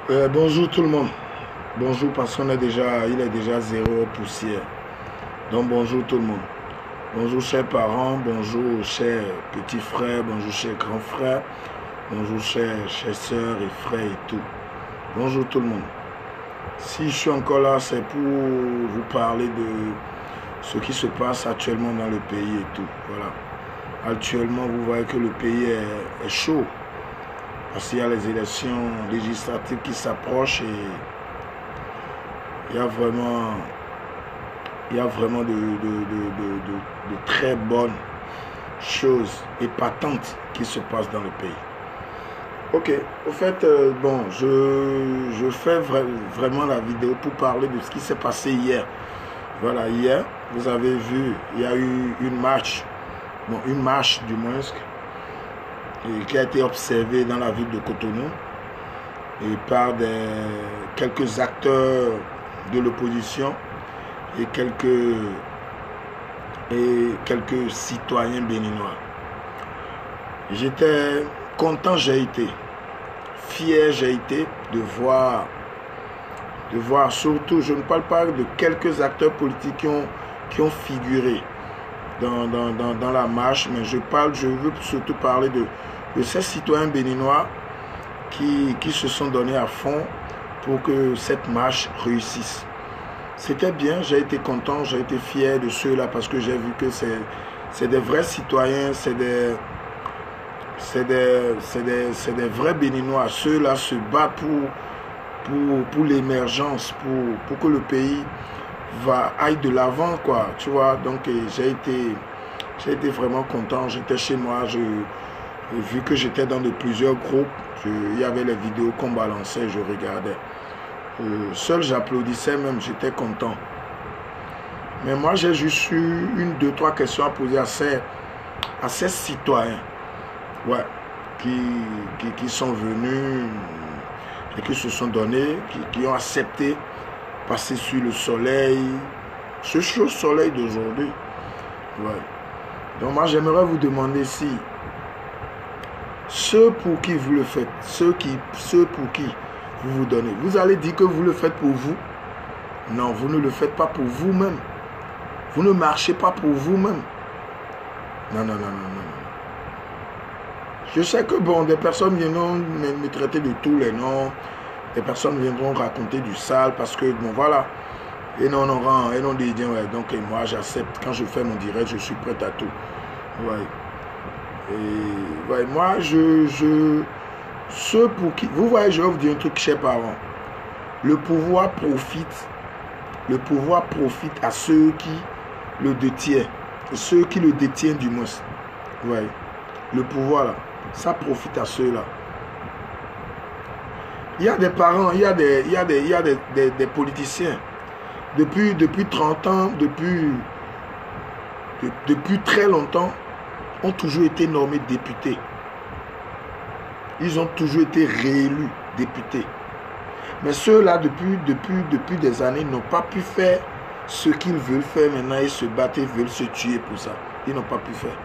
Bonjour tout le monde. Bonjour parce qu'il est déjà zéro poussière. Donc bonjour tout le monde. Bonjour chers parents, bonjour chers petits frères, bonjour chers grands frères, bonjour chers sœurs et frères et tout. Bonjour tout le monde. Si je suis encore là, c'est pour vous parler de ce qui se passe actuellement dans le pays et tout. Voilà. Actuellement, vous voyez que le pays est chaud. Parce qu'il y a les élections législatives qui s'approchent et il y a vraiment de très bonnes choses épatantes qui se passent dans le pays. Ok, au fait, je fais vraiment la vidéo pour parler de ce qui s'est passé hier. Voilà, hier, vous avez vu, il y a eu une marche du moins, qui a été observée dans la ville de Cotonou et par quelques acteurs de l'opposition et quelques citoyens béninois. J'étais content, j'ai été fier, j'ai été de voir surtout, je ne parle pas de quelques acteurs politiques qui ont figuré dans la marche, mais je veux surtout parler de ces citoyens béninois qui se sont donnés à fond pour que cette marche réussisse. C'était bien, j'ai été content, j'ai été fier de ceux-là parce que j'ai vu que c'est des vrais citoyens, c'est des vrais béninois. Ceux-là se battent pour l'émergence, pour que le pays aille de l'avant, quoi, tu vois. Donc j'ai été vraiment content. J'étais chez moi, vu que j'étais dans plusieurs groupes, il y avait les vidéos qu'on balançait, je regardais. Seul j'applaudissais même, j'étais content. Mais moi j'ai juste eu deux, trois questions à poser à ces citoyens, ouais, qui sont venus et qui se sont donnés, qui ont accepté passer sur le soleil, ce chaud soleil d'aujourd'hui. Ouais. Donc moi j'aimerais vous demander si ceux pour qui vous le faites, ceux pour qui vous donnez, vous allez dire que vous le faites pour vous. Non, vous ne le faites pas pour vous-même. Vous ne marchez pas pour vous-même. Non. Je sais que des personnes viendront me traiter de tous les noms. Des personnes viendront raconter du sale parce que, voilà. Et non, des idées, ouais. Donc, moi, j'accepte. Quand je fais mon direct, je suis prêt à tout. Ouais. Et, ouais, moi, ceux pour qui... Vous voyez, je vais vous dire un truc, chers parents. Le pouvoir profite à ceux qui le détiennent. Ceux qui le détiennent, du moins. Ouais. Le pouvoir, là, ça profite à ceux-là. Il y a des parents, il y a des politiciens. Depuis 30 ans, depuis très longtemps, ont toujours été nommés députés. Ils ont toujours été réélus députés. Mais ceux-là, depuis des années, n'ont pas pu faire ce qu'ils veulent faire maintenant. Ils se battent, ils veulent se tuer pour ça. Ils n'ont pas pu faire.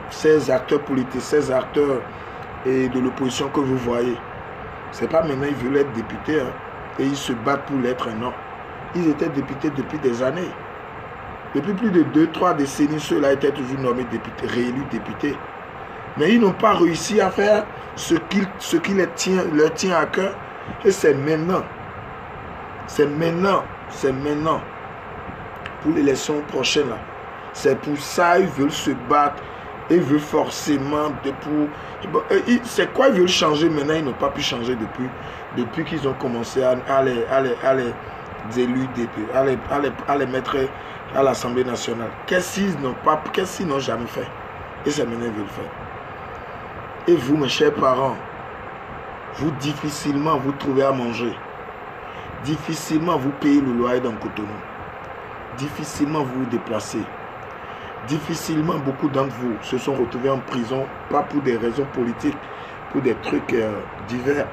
Ces acteurs politiques, ces acteurs de l'opposition que vous voyez, c'est pas maintenant ils veulent être députés, hein, et ils se battent pour l'être, non. Ils étaient députés depuis des années. Depuis plus de 2-3 décennies, ceux-là étaient toujours nommés députés, réélus députés. Mais ils n'ont pas réussi à faire ce qui leur tient à cœur. Et c'est maintenant. C'est maintenant. Pour l'élection prochaine, là. C'est pour ça qu'ils veulent se battre. Ils veulent forcément... C'est quoi ils veulent changer maintenant? Ils n'ont pas pu changer depuis qu'ils ont commencé à les élus, à les mettre à l'Assemblée nationale. Qu'est-ce qu'ils n'ont jamais fait? Et c'est maintenant qu'ils veulent faire. Et vous, mes chers parents, vous difficilement vous trouvez à manger. Difficilement vous payez le loyer dans Cotonou. Difficilement vous vous déplacez. Difficilement beaucoup d'entre vous se sont retrouvés en prison, pas pour des raisons politiques, pour des trucs divers.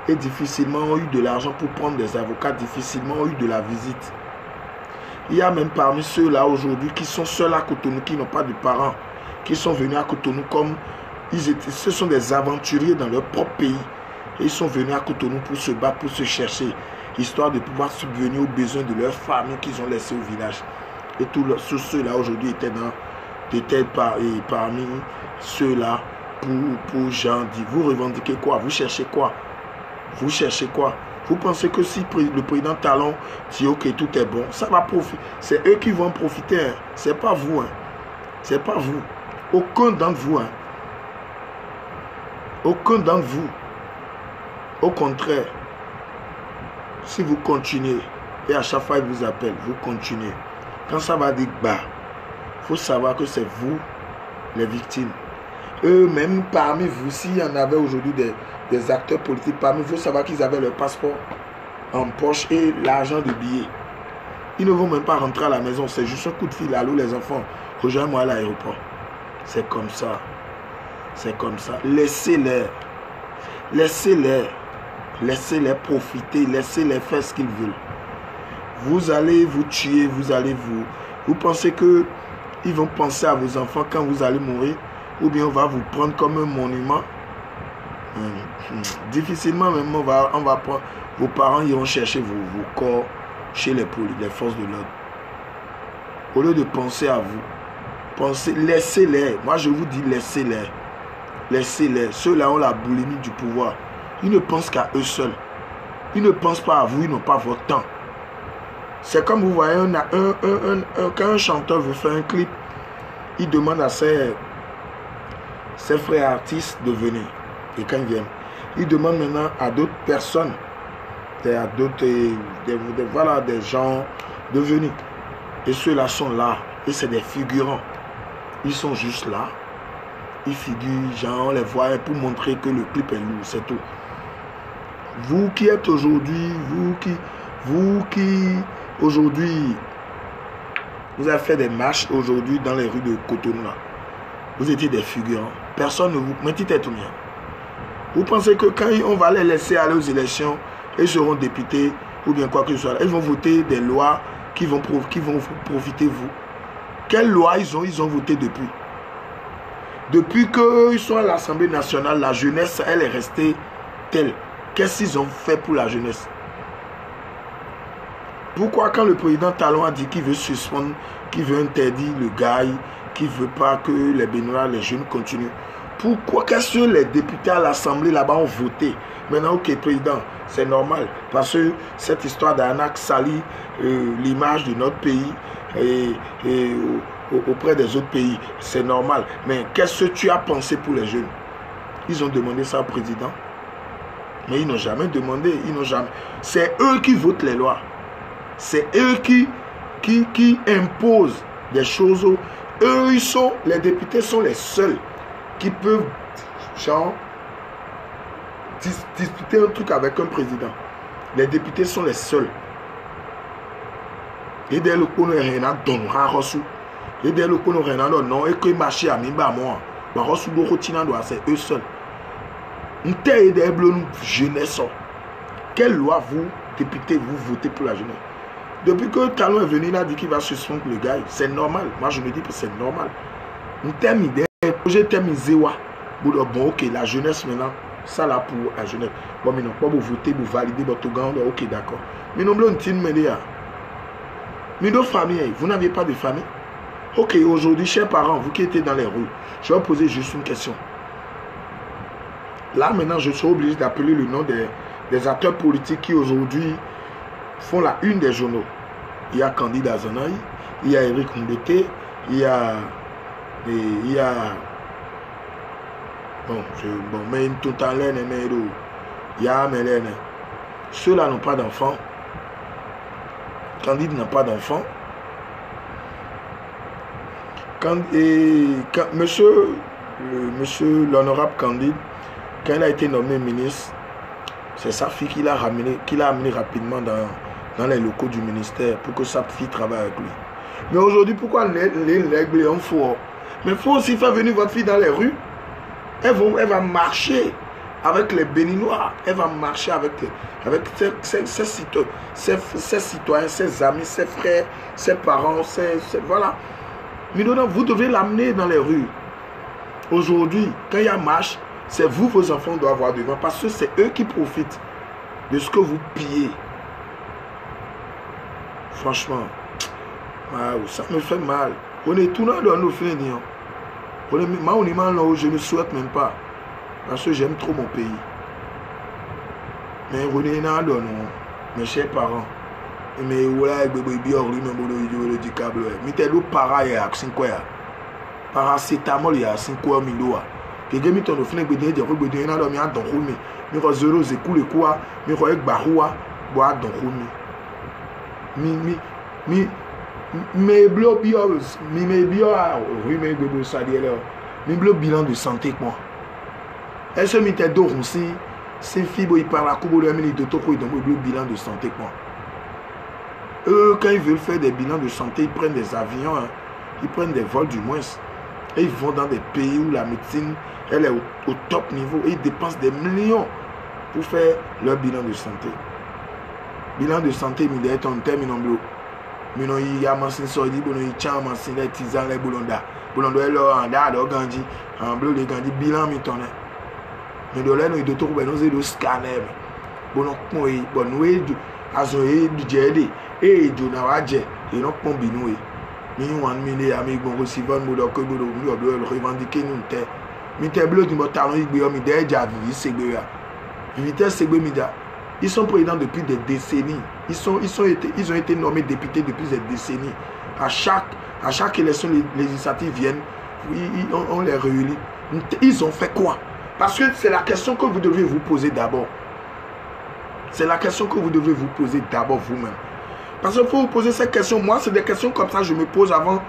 Et difficilement ont eu de l'argent pour prendre des avocats, difficilement ont eu de la visite. Il y a même parmi ceux-là aujourd'hui qui sont seuls à Cotonou, qui n'ont pas de parents, qui sont venus à Cotonou comme Ce sont des aventuriers dans leur propre pays. Et ils sont venus à Cotonou pour se battre, pour se chercher, histoire de pouvoir subvenir aux besoins de leur famille qu'ils ont laissé au village. Et tous ceux-là aujourd'hui étaient parmi ceux-là pour Jean dit, vous revendiquez quoi? Vous cherchez quoi? Vous cherchez quoi? Vous pensez que si le président Talon dit ok, tout est bon, ça va profiter. C'est eux qui vont en profiter. Hein. C'est pas vous. Hein. C'est pas vous. Aucun d'entre vous. Hein. Aucun d'entre vous. Au contraire, si vous continuez, et à chaque fois il vous appelle, vous continuez. Quand ça va dire bas, il faut savoir que c'est vous les victimes. Eux-mêmes, parmi vous, s'il y en avait aujourd'hui des acteurs politiques, parmi vous, il faut savoir qu'ils avaient leur passeport en poche et l'argent de billets. Ils ne vont même pas rentrer à la maison, c'est juste un coup de fil. Allô les enfants, rejoins-moi à l'aéroport. C'est comme ça. C'est comme ça. Laissez-les. Laissez-les. Laissez-les profiter. Laissez-les faire ce qu'ils veulent. Vous allez vous tuer. Vous pensez que ils vont penser à vos enfants quand vous allez mourir? Ou bien on va vous prendre comme un monument? Difficilement même on va prendre. Vos parents iront chercher vos corps chez les forces de l'ordre. Au lieu de penser à vous, pensez, laissez-les. Moi je vous dis laissez-les. Laissez-les. Ceux-là ont la boulimie du pouvoir. Ils ne pensent qu'à eux seuls. Ils ne pensent pas à vous, ils n'ont pas votre temps. C'est comme vous voyez, quand un chanteur veut faire un clip, il demande à ses frères artistes de venir. Et quand ils viennent, il demande maintenant à d'autres personnes, à d'autres, voilà, des gens de venir. Et ceux-là sont là. Et c'est des figurants. Ils sont juste là. Ils figurent, genre, on les voit pour montrer que le clip est lourd, c'est tout. Vous qui êtes aujourd'hui, vous qui aujourd'hui, vous avez fait des marches aujourd'hui dans les rues de Cotonou. Vous étiez des figurants. Personne ne vous... Vous pensez que quand on va les laisser aller aux élections, ils seront députés ou bien quoi que ce soit, ils vont voter des lois qui vont vous profiter vous. Quelles lois ils ont voté depuis? Depuis qu'ils sont à l'Assemblée nationale, la jeunesse, elle est restée telle. Qu'est-ce qu'ils ont fait pour la jeunesse? Pourquoi quand le président Talon a dit qu'il veut suspendre, qu'il veut interdire le gaï, qu'il ne veut pas que les Béninois, les jeunes continuent? Pourquoi? Qu'est-ce que les députés à l'Assemblée là-bas ont voté? Maintenant, ok, président, c'est normal. Parce que cette histoire d'arnaque salit l'image de notre pays et auprès des autres pays. C'est normal. Mais qu'est-ce que tu as pensé pour les jeunes? Ils ont demandé ça au président. Mais ils n'ont jamais demandé. C'est eux qui votent les lois. C'est eux qui imposent des choses. Eux, les députés sont les seuls qui peuvent, genre, discuter un truc avec un président. Les députés sont les seuls. Et dès le coup, non, et que marché à Mimba, moi, c'est eux seuls. Jeunesse. Quelle loi vous, députés, vous votez pour la jeunesse? Depuis que Talon est venu, il a dit qu'il va suspendre le gars. C'est normal. Moi, je me dis que c'est normal. Bon, ok, la jeunesse maintenant, ça là pour la jeunesse. Bon, mais non, pas vous voter, vous valider votre gang. Ok, d'accord. Mais non, mais nos familles, vous n'aviez pas de famille? Ok, aujourd'hui, chers parents, vous qui étiez dans les rues, je vais vous poser juste une question. Là, maintenant, je suis obligé d'appeler le nom des acteurs politiques qui aujourd'hui font la une des journaux. Il y a Candide Azanaï, il y a Eric Mbete, il y a mais tout à l'heure, il y a Mélène. Ceux-là n'ont pas d'enfants. Candide n'a pas d'enfants. Monsieur l'honorable Candide, quand il a été nommé ministre, c'est sa fille qui l'a amené rapidement dans les locaux du ministère pour que sa fille travaille avec lui. Mais aujourd'hui, pourquoi les règles en faux? Mais il faut aussi faire venir votre fille dans les rues. Elle va marcher avec les Béninois. Elle va marcher avec ses citoyens, ses amis, ses frères, ses parents, voilà. Mais non, vous devez l'amener dans les rues. Aujourd'hui, quand il y a marche, c'est vous, vos enfants, doivent avoir devant. Parce que c'est eux qui profitent de ce que vous pillez. Franchement, ça me fait mal. On est tout dans nos fins. Je ne souhaite même pas. Parce que j'aime trop mon pays. Mais on est dans mes chers parents. Mais voilà, le câble. Mais t'es le pareil à 5 ans. Paracétamol, il y a 5 ans, et que mi tono fune gbede je ko gbede na do mi adon ko mi ko zero ze kule kwa mi ko egba huwa bo adon ko mi me blo bio mi me bio oui me gbebo ça dire là mi blo bilan de santé quoi est-ce mi te do ronsi c'est fibo il parle à kubo le mi de toko donc blo bilan de santé quoi quand ils veulent faire des bilans de santé ils prennent des avions hein, ils prennent des vols du moins et ils vont dans des pays où la médecine elle est au top niveau et ils dépensent des millions pour faire leur bilan de santé. Bilan de santé, il y a un terme il y a un sordi, il y a un sordi, tisan, les boulonda. Boulonda, il y a un gandhi, un bleu, les gandhi, bilan, mais de là, nous devons trouver nos scanners. Bon, nous, azoé, budget, et du nawadje, et non, pombinoué. Nous avons mis amigos recevant nous revendiquer nous te mi te bleu du talon igbe mi déjà vivi segbe ya vivité segbe mida ils sont présidents depuis des décennies ils ont été nommés députés depuis des décennies à chaque élection législative viennent on les réunit ils ont fait quoi parce que c'est la question que vous devez vous poser d'abord c'est la question que vous devez vous poser d'abord vous-même. Parce qu'il faut vous poser ces questions. Moi, c'est des questions comme ça que je me pose avant.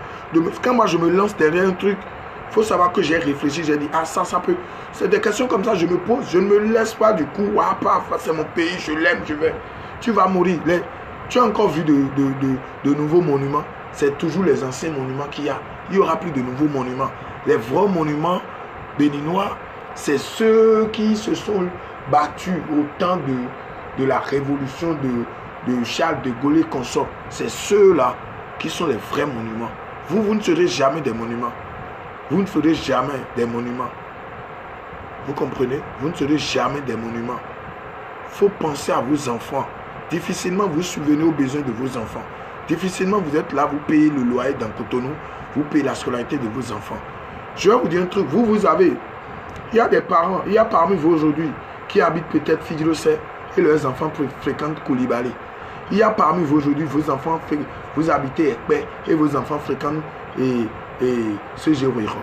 Quand moi, je me lance derrière un truc, il faut savoir que j'ai réfléchi. J'ai dit, ah, ça peut. C'est des questions comme ça que je me pose. Je ne me laisse pas du coup. Ah, pas, c'est mon pays, je l'aime, je vais. Tu vas mourir. Tu as encore vu de nouveaux monuments. C'est toujours les anciens monuments qu'il y a. Il n'y aura plus de nouveaux monuments. Les vrais monuments béninois, c'est ceux qui se sont battus au temps de la révolution de Charles de Gaulle et consorts. C'est ceux-là qui sont les vrais monuments. Vous ne serez jamais des monuments. Vous ne ferez jamais des monuments. Vous comprenez? Vous ne serez jamais des monuments. Il faut penser à vos enfants. Difficilement vous subvenez aux besoins de vos enfants. Difficilement vous êtes là, vous payez le loyer dans Cotonou, vous payez la scolarité de vos enfants. Je vais vous dire un truc. Vous avez... Il y a des parents, il y a parmi vous aujourd'hui qui habitent peut-être Fidjilocé et leurs enfants fréquentent Koulibaly. Il y a parmi vous aujourd'hui, vos enfants, vous habitez Ekpe et vos enfants fréquentent ce Jéruiro.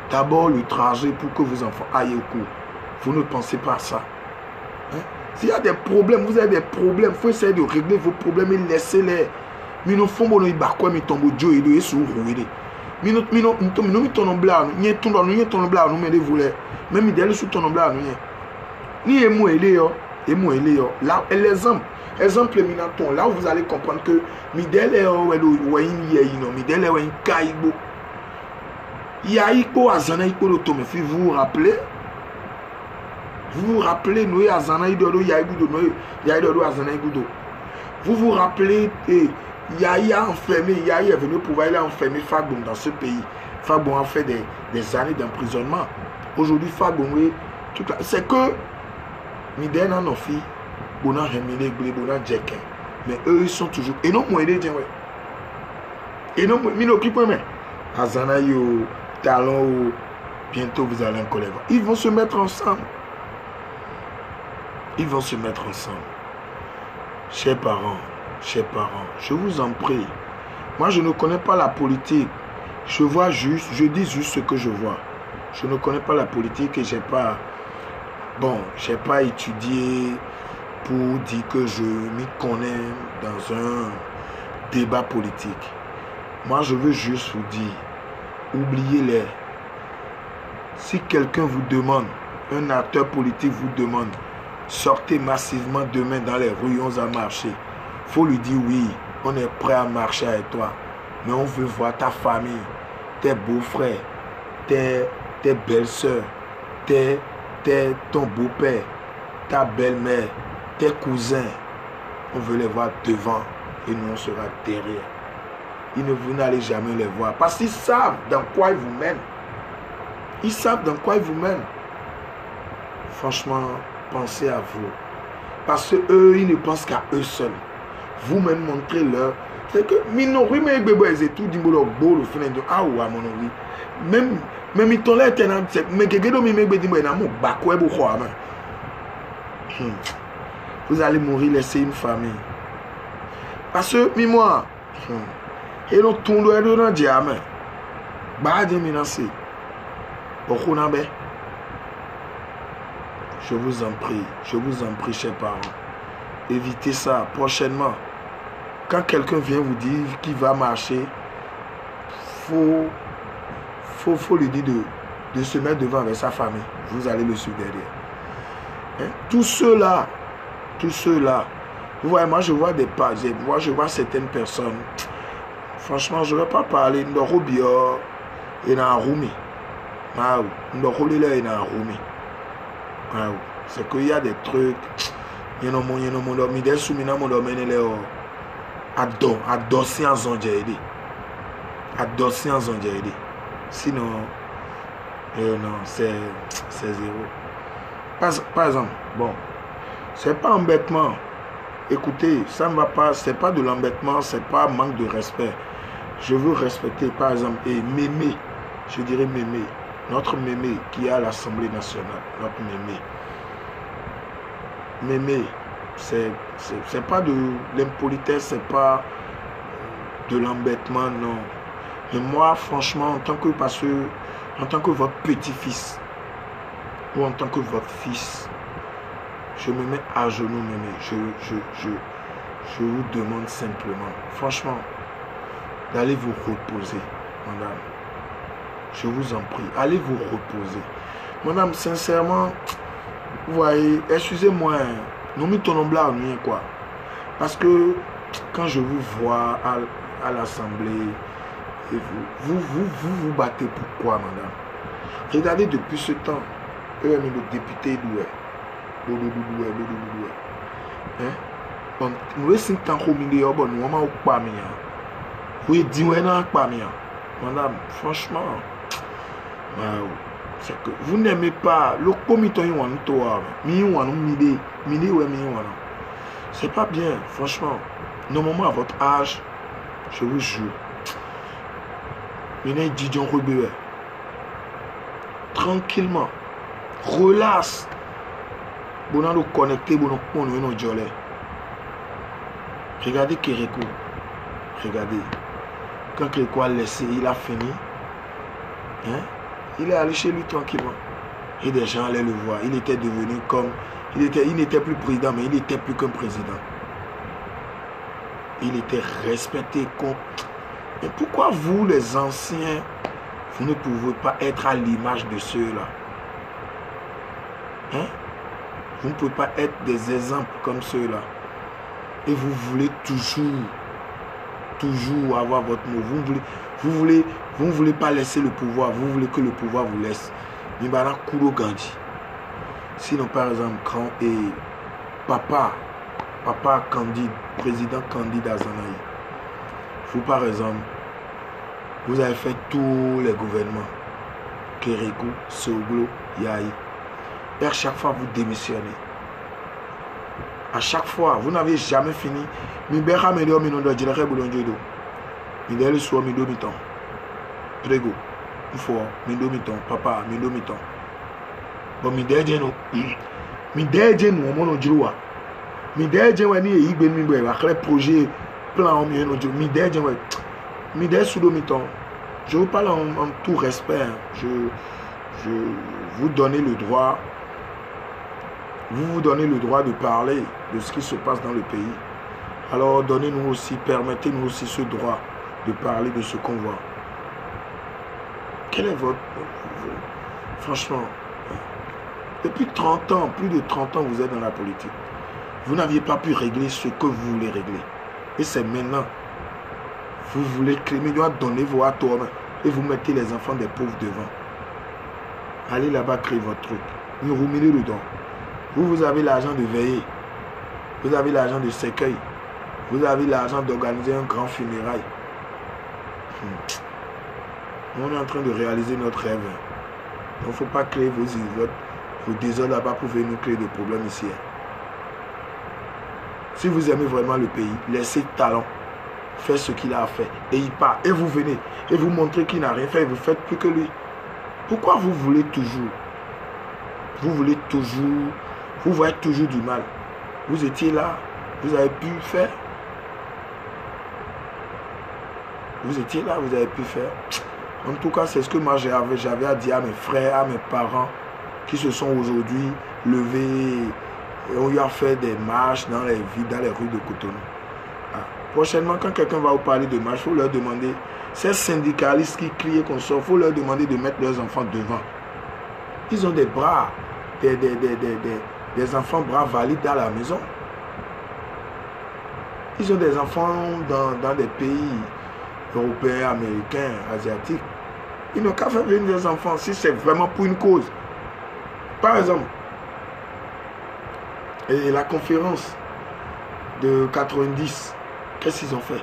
D'abord le trajet pour que vos enfants aillent au cours. Vous ne pensez pas à ça. Hein? S'il y a des problèmes, vous avez des problèmes, il faut essayer de régler vos problèmes et laissez-les. Mais nous faisons des choses qui sont en train de se faire. Nous sommes blancs, nous sommes blancs, nous même idéal sous ton blanc, nous là, exemple minaton, là où vous allez comprendre que Midel est Midel est Kaïbo. Yaïko Azana Iko Lotomefi, vous vous rappelez Noé Azana Idodo Yaïgudo Noé Yaïdodo Azana Igudo. Vous vous rappelez Yaya enfermé, Yaya est venu pouvoir aller enfermer Fagbon dans ce pays. Fagbon a fait des années d'emprisonnement. Aujourd'hui Fagbon, c'est que Midel n'a pas fait. Mais eux ils sont toujours et non moi et non mais Azana yo talon bientôt vous allez en colère. Ils vont se mettre ensemble. Chers parents, je vous en prie. Moi je ne connais pas la politique. Je dis juste ce que je vois. Je ne connais pas la politique et j'ai pas étudié pour dire que je m'y connais dans un débat politique. Moi, je veux juste vous dire, oubliez-les. Si quelqu'un vous demande, un acteur politique vous demande, sortez massivement demain dans les rues, on va marcher. Il faut lui dire oui, on est prêt à marcher avec toi. Mais on veut voir ta famille, tes beaux-frères, tes belles-sœurs, ton beau-père, ta belle-mère, tes cousins, on veut les voir devant et nous on sera derrière. Vous n'allez jamais les voir parce qu'ils savent dans quoi ils vous mènent. Ils savent dans quoi ils vous mènent. Franchement, pensez à vous. Parce que eux, ils ne pensent qu'à eux seuls. Vous-même, montrez-leur. C'est que, oui, mais ils tout dit, ah ouais, mon oui. Même ils t'ont l'air, mais que vous allez mourir, laisser une famille. Parce que, moi, et nous tournons dans le diamant. Je vous en prie, chers parents. Évitez ça prochainement. Quand quelqu'un vient vous dire qu'il va marcher, faut lui dire de se mettre devant avec sa famille. Vous allez le suivre derrière. Hein? Tous ceux-là, vous voyez, moi je vois des pages, je vois certaines personnes. Franchement, je ne vais pas parler de Robio et d'Arumi. C'est qu'il y a des trucs. Il y a des sinon, non, c'est zéro. Par exemple, bon, c'est pas embêtement. Écoutez, ça ne va pas, c'est pas de l'embêtement, c'est pas manque de respect. Je veux respecter, par exemple, et Mémé, je dirais Mémé, notre Mémé qui est à l'Assemblée nationale, notre Mémé. Mémé, c'est pas de l'impolitesse, c'est pas de l'embêtement, non. Mais moi, franchement, en tant que votre petit-fils, ou en tant que votre fils, je me mets à genoux, Mémé. Je vous demande simplement, franchement, d'aller vous reposer, madame. Je vous en prie, allez vous reposer. Madame, sincèrement, vous voyez, excusez-moi, nous mettons là en nuit, quoi. Parce que quand je vous vois à l'Assemblée, et vous battez pourquoi, madame? Regardez depuis ce temps, le député d'Oué. Hein? Nous sommes en train de dire, nous pas oui, dis-moi pas bien. Madame, franchement, c'est que vous n'aimez pas le comité. C'est pas bien, franchement. Normalement, à votre âge, je vous jure. Tranquillement, relax. Vous nous connecter, vous nous joler. Regardez Kérékou. Regardez. Quand Kérékou a laissé, il a fini. Hein? Il est allé chez lui tranquillement. Et des gens allaient le voir. Il était devenu comme... Il n'était plus président, mais il n'était plus qu'un président. Il était respecté comme... Mais pourquoi vous, les anciens, vous ne pouvez pas être à l'image de ceux-là? Hein? Vous ne pouvez pas être des exemples comme ceux-là. Et vous voulez toujours avoir votre mot. Vous ne voulez pas laisser le pouvoir. Vous voulez que le pouvoir vous laisse. Mibana Kouro Gandhi. Sinon, par exemple, quand papa Candide, président Candide Azanaï, vous, par exemple, vous avez fait tous les gouvernements. Kérékou, Soglo, Yahi. Et à chaque fois, vous démissionnez. À chaque fois, vous n'avez jamais fini. Mibera medo minondo direct boulonjodo. Midele so mido miton. Prego. Faut mido miton, papa mido miton. Bon mideje no. Mideje no mono jiwa. Mideje wani e igbe mi bo e wa kre projet plan o mi no jiwa. Mideje we. Mideje sudo miton. Je vous parle en tout respect. Je vous donnez le droit. Vous donnez le droit de parler de ce qui se passe dans le pays. Alors donnez-nous aussi, permettez-nous aussi ce droit de parler de ce qu'on voit. Quel est votre... Franchement, depuis 30 ans, plus de 30 ans, vous êtes dans la politique. Vous n'aviez pas pu régler ce que vous voulez régler. Et c'est maintenant. Vous voulez créer, mais donner vos atomes et vous mettez les enfants des pauvres devant. Allez là-bas créer votre truc. Nous ruminez dedans. Vous avez l'argent de veiller. Vous avez l'argent de cercueil. Vous avez l'argent d'organiser un grand funérail. On est en train de réaliser notre rêve. il ne faut pas créer vos désordres là-bas pour venir nous créer des problèmes ici. Si vous aimez vraiment le pays, laissez talent faire ce qu'il a à faire. Et il part. Et vous venez. Et vous montrez qu'il n'a rien fait. Et vous faites plus que lui. Pourquoi vous voulez toujours? Vous voulez toujours. Vous voyez toujours du mal. Vous étiez là. Vous avez pu faire. Vous étiez là. Vous avez pu faire. En tout cas, c'est ce que moi j'avais à dire à mes frères, à mes parents qui se sont aujourd'hui levés. Et on lui a fait des marches dans les villes, dans les rues de Cotonou. Prochainement, quand quelqu'un va vous parler de marche, il faut leur demander, ces syndicalistes qui crient qu'on sort, il faut leur demander de mettre leurs enfants devant. Ils ont des bras, des enfants bras valides dans la maison. Ils ont des enfants dans des pays européens, américains, asiatiques. Ils n'ont qu'à faire venir des enfants si c'est vraiment pour une cause. Par exemple, et la conférence de 90, qu'est-ce qu'ils ont fait?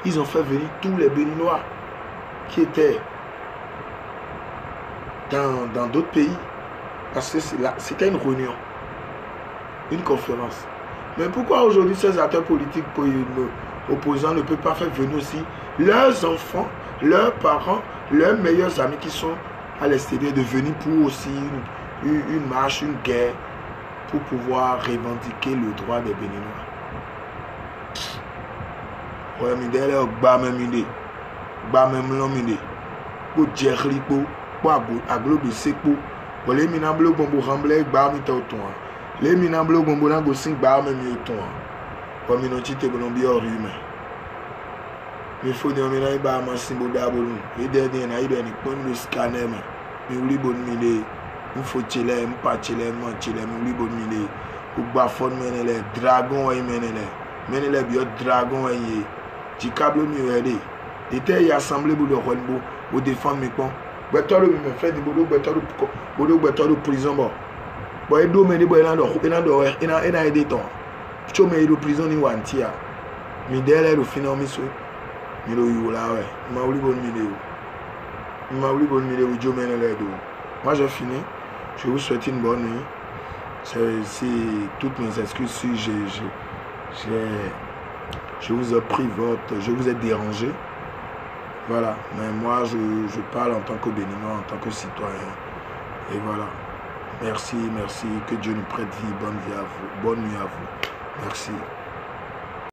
Ils ont fait venir tous les Béninois qui étaient dans d'autres pays. Parce que c'était une réunion, une conférence. Mais pourquoi aujourd'hui ces acteurs politiques opposants ne peuvent pas faire venir aussi leurs enfants, leurs parents, leurs meilleurs amis qui sont à l'extérieur, de venir pour aussi une marche, une guerre, pour pouvoir revendiquer le droit des Béninois? Ouais, mais derrière, pour Jerry, pour aglobe seco, pour les minables bombo ramblé, barmita au ton. Les minables bombo nango sing barme mi au ton. Pour minotite bolombi hors humain. Mais faut dire, mais là, il va m'assis d'abord. Et derrière, il y a une scanner. Mais oui, bon, mille. Il faut tirer, pas tirer, mentir, mais oui, bon, mille. Ou bafon, mener les dragons, et mener les bio dragons, et du câble mieux aider. Était assemblé pour le Ronbo, pour défendre mes cons. Beto me fait du boulot, beto de prison. Bon, il doit mener il a aidé ton. Tu me de prison ni wantia. Mais derrière le final, monsieur, il y a là, ouais. Il m'a oublié bonne vidéo. Il m'a oublié bonne vidéo, Joe mène les deux. Moi, j'ai fini. Je vous souhaite une bonne nuit. C'est toutes mes excuses si je vous ai pris je vous ai dérangé. Voilà, mais moi je parle en tant que Béninois, en tant que citoyen. Et voilà. Merci, que Dieu nous prête vie, bonne vie à vous, bonne nuit à vous. Merci.